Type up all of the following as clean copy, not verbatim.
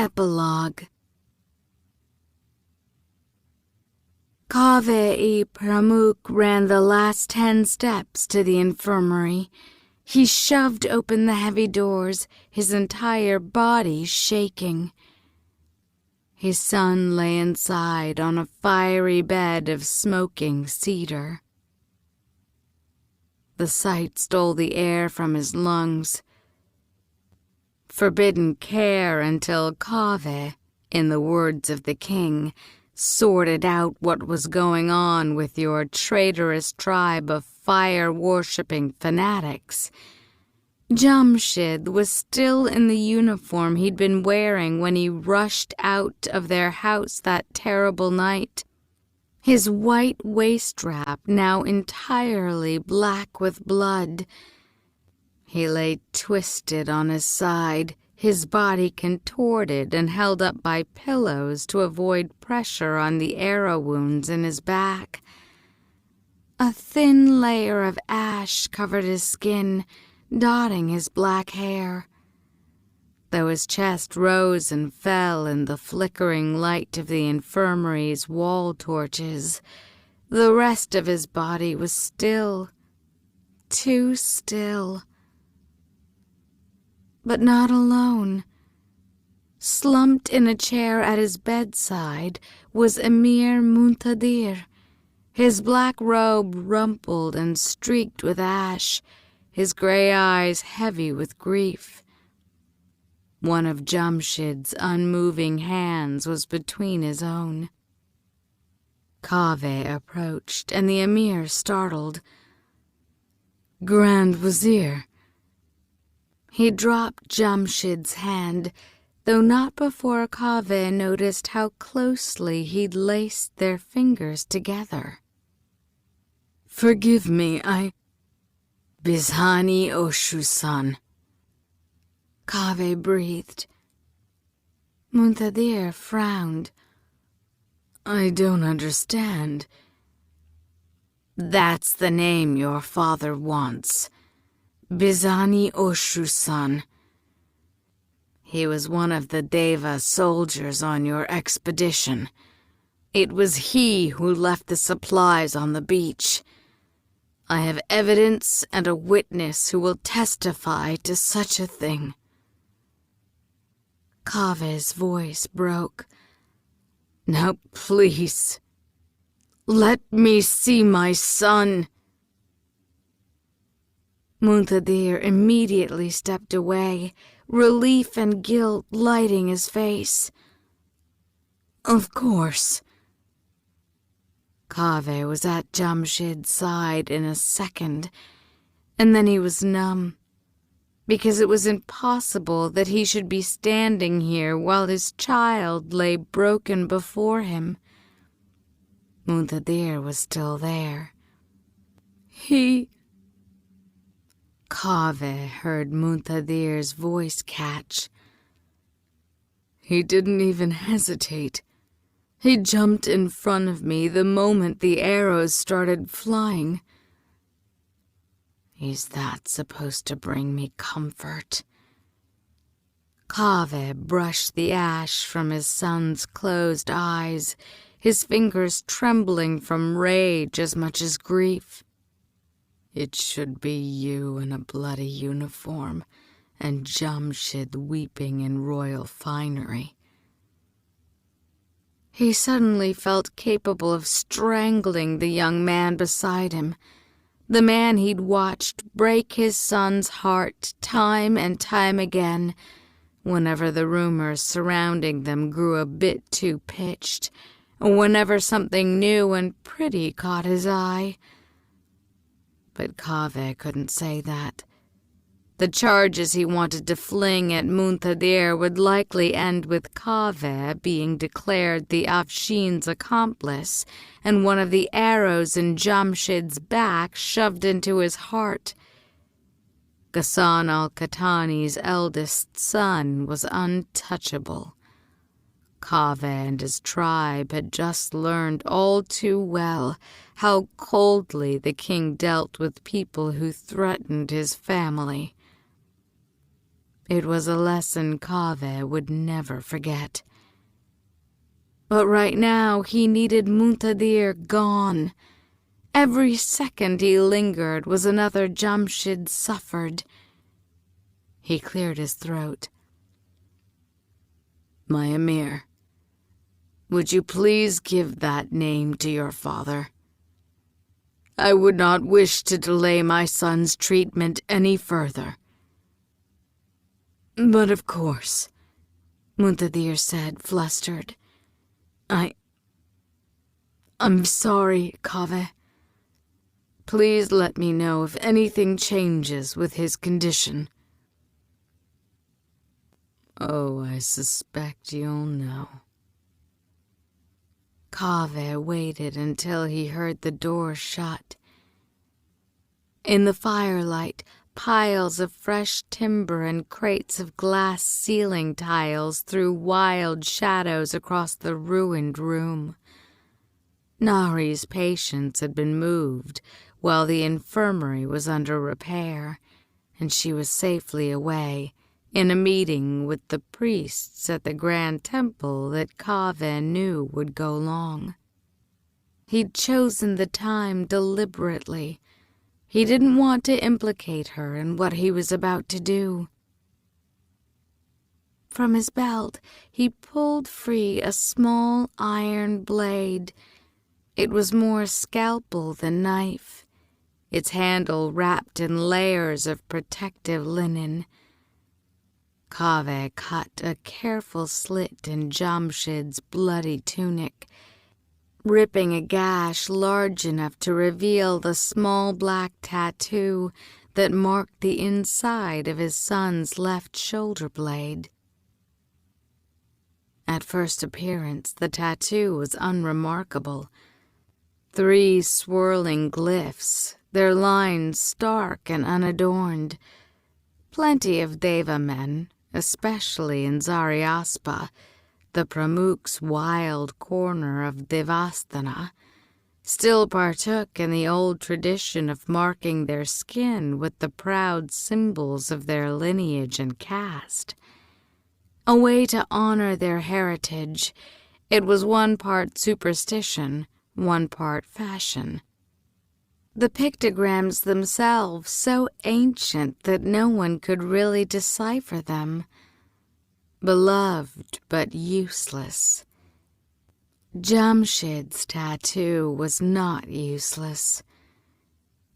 Epilogue. Kaveh-i-Pramukh ran the last 10 steps to the infirmary. He shoved open the heavy doors, his entire body shaking. His son lay inside on a fiery bed of smoking cedar. The sight stole the air from his lungs. Forbidden care until Kaveh, in the words of the king, sorted out what was going on with your traitorous tribe of fire-worshipping fanatics. Jamshid was still in the uniform he'd been wearing when he rushed out of their house that terrible night. His white waist-strap now entirely black with blood. He lay twisted on his side, his body contorted and held up by pillows to avoid pressure on the arrow wounds in his back. A thin layer of ash covered his skin, dotting his black hair. Though his chest rose and fell in the flickering light of the infirmary's wall torches, the rest of his body was still, too still. But not alone. Slumped in a chair at his bedside was Emir Muntadir, his black robe rumpled and streaked with ash, his gray eyes heavy with grief. One of Jamshid's unmoving hands was between his own. Kaveh approached, and the emir startled. "Grand Vizier." He dropped Jamshid's hand, though not before Kaveh noticed how closely he'd laced their fingers together. "Forgive me, Bizhani Oshusan," Kaveh breathed. Muntadir frowned. "I don't understand." "That's the name your father wants. Bizhani Oshusan. He was one of the Deva soldiers on your expedition. It was he who left the supplies on the beach. I have evidence and a witness who will testify to such a thing." Kaveh's voice broke. "Now please, let me see my son." Muntadir immediately stepped away, relief and guilt lighting his face. "Of course." Kaveh was at Jamshid's side in a second, and then he was numb, because it was impossible that he should be standing here while his child lay broken before him. Muntadir was still there. Kaveh heard Muntadir's voice catch. "He didn't even hesitate. He jumped in front of me the moment the arrows started flying." "Is that supposed to bring me comfort?" Kaveh brushed the ash from his son's closed eyes, his fingers trembling from rage as much as grief. "It should be you in a bloody uniform, and Jamshid weeping in royal finery." He suddenly felt capable of strangling the young man beside him, the man he'd watched break his son's heart time and time again, whenever the rumors surrounding them grew a bit too pitched, or whenever something new and pretty caught his eye. But Kaveh couldn't say that. The charges he wanted to fling at Muntadir would likely end with Kaveh being declared the Afshin's accomplice and one of the arrows in Jamshid's back shoved into his heart. Ghassan al-Qahtani's eldest son was untouchable. Kaveh and his tribe had just learned all too well how coldly the king dealt with people who threatened his family. It was a lesson Kaveh would never forget. But right now he needed Muntadir gone. Every second he lingered was another Jamshid suffered. He cleared his throat. My Emir, would you please give that name to your father? I would not wish to delay my son's treatment any further. But of course, Muntadir said, flustered. I'm sorry, Kaveh. Please let me know if anything changes with his condition. Oh, I suspect you'll know. Kaveh waited until he heard the door shut. In the firelight, piles of fresh timber and crates of glass ceiling tiles threw wild shadows across the ruined room. Nahri's patients had been moved while the infirmary was under repair, and she was safely away in a meeting with the priests at the grand temple that Kaveh knew would go long. He'd chosen the time deliberately. He didn't want to implicate her in what he was about to do. From his belt, he pulled free a small iron blade. It was more scalpel than knife, its handle wrapped in layers of protective linen. Kaveh cut a careful slit in Jamshid's bloody tunic, ripping a gash large enough to reveal the small black tattoo that marked the inside of his son's left shoulder blade. At first appearance, the tattoo was unremarkable. 3 swirling glyphs, their lines stark and unadorned. Plenty of Deva men, especially in Zariaspa, the Pramukh's wild corner of Devasthana, still partook in the old tradition of marking their skin with the proud symbols of their lineage and caste. A way to honor their heritage, it was one part superstition, one part fashion. The pictograms themselves so ancient that no one could really decipher them. Beloved but useless. Jamshid's tattoo was not useless.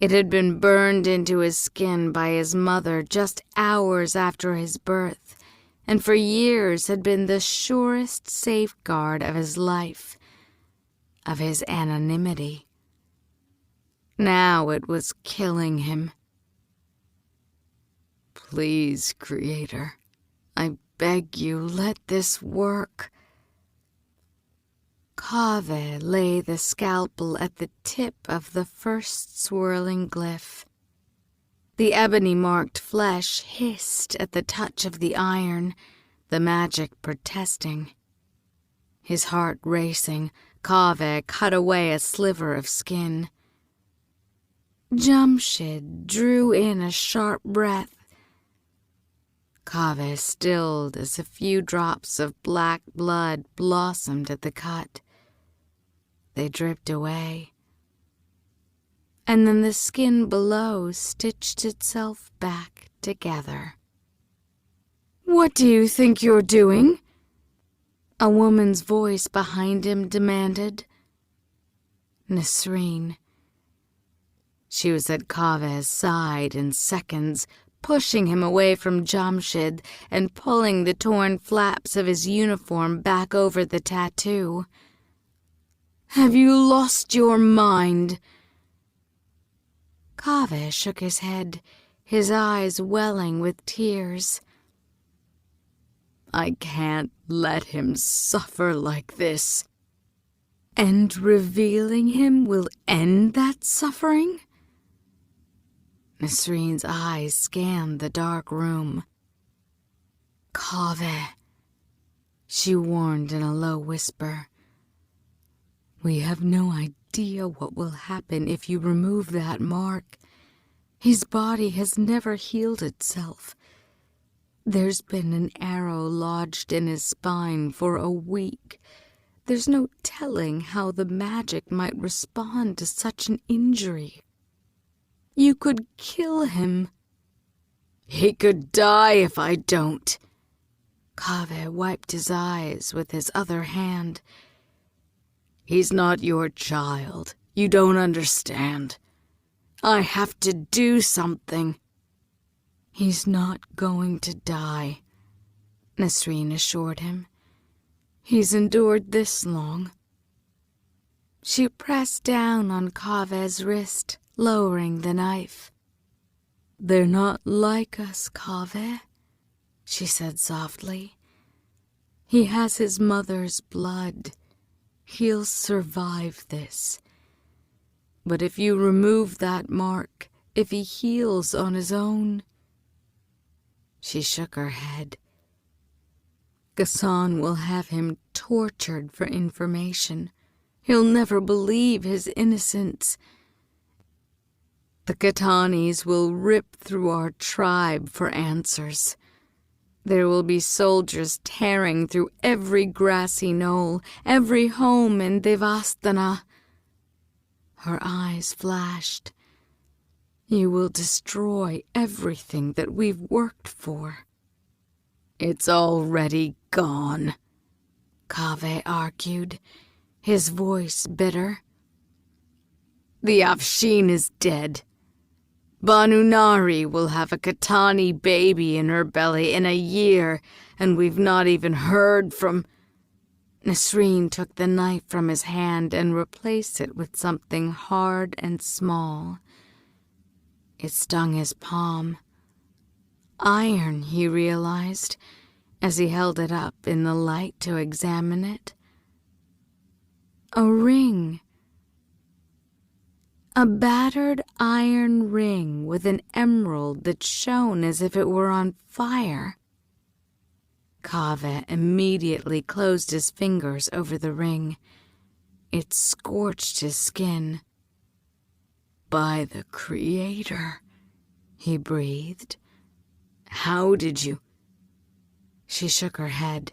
It had been burned into his skin by his mother just hours after his birth, and for years had been the surest safeguard of his life, of his anonymity. Now it was killing him. Please, Creator, I beg you, let this work. Kaveh lay the scalpel at the tip of the first swirling glyph. The ebony-marked flesh hissed at the touch of the iron, the magic protesting. His heart racing, Kaveh cut away a sliver of skin. Jamshid drew in a sharp breath. Kaveh stilled as a few drops of black blood blossomed at the cut. They dripped away, and then the skin below stitched itself back together. "What do you think you're doing?" a woman's voice behind him demanded. Nasreen. She was at Kaveh's side in seconds, pushing him away from Jamshid and pulling the torn flaps of his uniform back over the tattoo. "Have you lost your mind?" Kaveh shook his head, his eyes welling with tears. "I can't let him suffer like this." "And revealing him will end that suffering?" Nasreen's eyes scanned the dark room. "Kaveh," she warned in a low whisper. "We have no idea what will happen if you remove that mark. His body has never healed itself. There's been an arrow lodged in his spine for a week. There's no telling how the magic might respond to such an injury. You could kill him. He could die if I don't. Kaveh wiped his eyes with his other hand. He's not your child. You don't understand. I have to do something. He's not going to die, Nasreen assured him. He's endured this long. She pressed down on Kaveh's wrist, lowering the knife. They're not like us, Kaveh, she said softly. He has his mother's blood. He'll survive this. But if you remove that mark, if he heals on his own... She shook her head. Ghassan will have him tortured for information. He'll never believe his innocence. The Khatanis will rip through our tribe for answers. There will be soldiers tearing through every grassy knoll, every home in Devastana. Her eyes flashed. You will destroy everything that we've worked for. It's already gone, Kaveh argued, his voice bitter. The Afshin is dead. Banu Nahri will have a Khatani baby in her belly in a year, and we've not even heard from... Nasreen took the knife from his hand and replaced it with something hard and small. It stung his palm. Iron, he realized, as he held it up in the light to examine it. A ring. A battered iron ring with an emerald that shone as if it were on fire. Kaveh immediately closed his fingers over the ring. It scorched his skin. By the Creator, he breathed. How did you... She shook her head.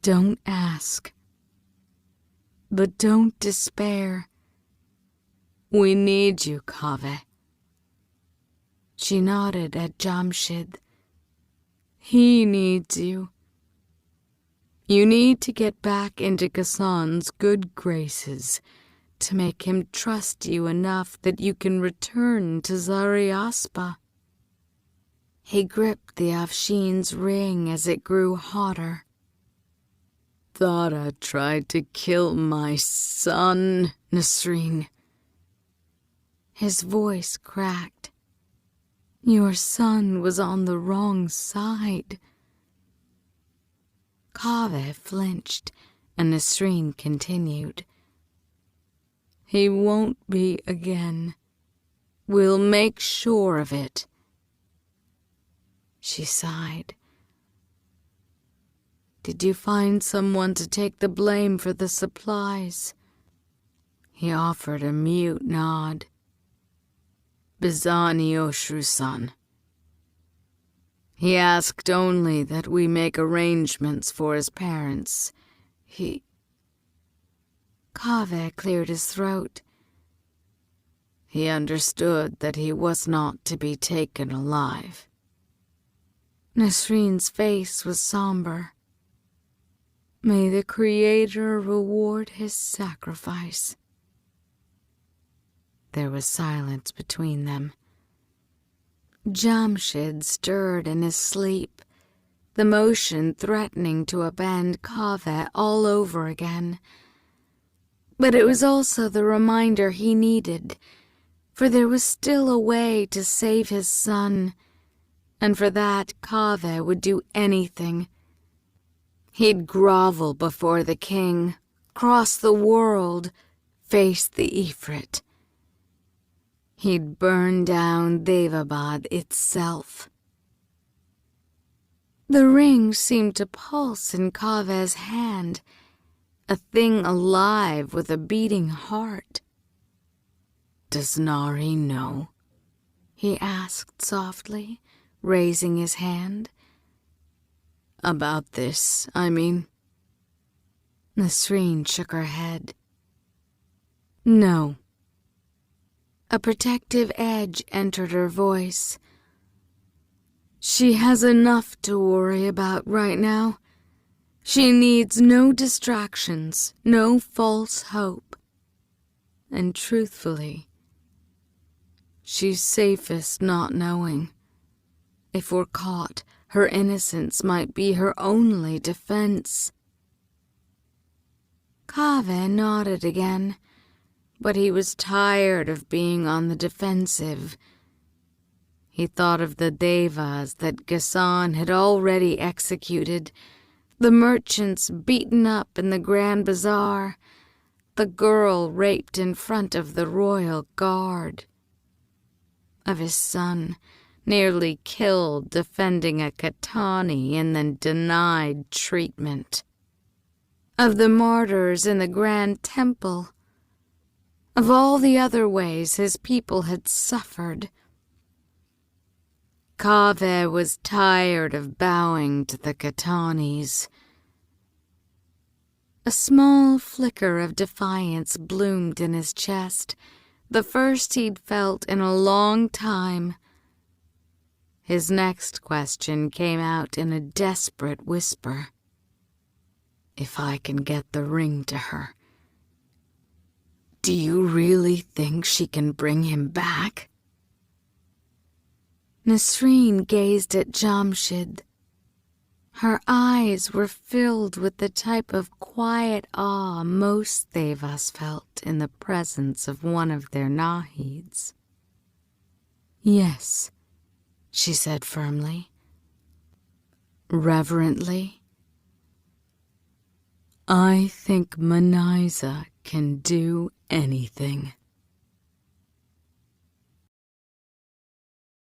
Don't ask. But don't despair. We need you, Kaveh. She nodded at Jamshid. He needs you. You need to get back into Ghassan's good graces, to make him trust you enough that you can return to Zariaspa. He gripped the Afshin's ring as it grew hotter. Thada tried to kill my son, Nasreen. His voice cracked. Your son was on the wrong side. Kaveh flinched, and Nasreen continued. He won't be again. We'll make sure of it. She sighed. Did you find someone to take the blame for the supplies? He offered a mute nod. Bizani Oshru-san. He asked only that we make arrangements for his parents. Kaveh cleared his throat. He understood that he was not to be taken alive. Nasreen's face was somber. May the Creator reward his sacrifice. There was silence between them. Jamshid stirred in his sleep, the motion threatening to upend Kaveh all over again. But it was also the reminder he needed, for there was still a way to save his son, and for that Kaveh would do anything. He'd grovel before the king, cross the world, face the Ifrit. He'd burn down Daevabad itself. The ring seemed to pulse in Kaveh's hand, a thing alive with a beating heart. Does Nahri know? He asked softly, raising his hand. About this, I mean. Nasreen shook her head. No. A protective edge entered her voice. She has enough to worry about right now. She needs no distractions, no false hope. And truthfully, she's safest not knowing. If we're caught, her innocence might be her only defense. Kaveh nodded again, but he was tired of being on the defensive. He thought of the devas that Ghassan had already executed, the merchants beaten up in the Grand Bazaar, the girl raped in front of the royal guard, of his son nearly killed defending a Katani and then denied treatment, of the martyrs in the Grand Temple, of all the other ways his people had suffered. Kaveh was tired of bowing to the Katanis. A small flicker of defiance bloomed in his chest, the first he'd felt in a long time. His next question came out in a desperate whisper. If I can get the ring to her, do you really think she can bring him back? Nasreen gazed at Jamshid. Her eyes were filled with the type of quiet awe most Devas felt in the presence of one of their Nahids. Yes, she said firmly. Reverently. I think Manaiza can do anything.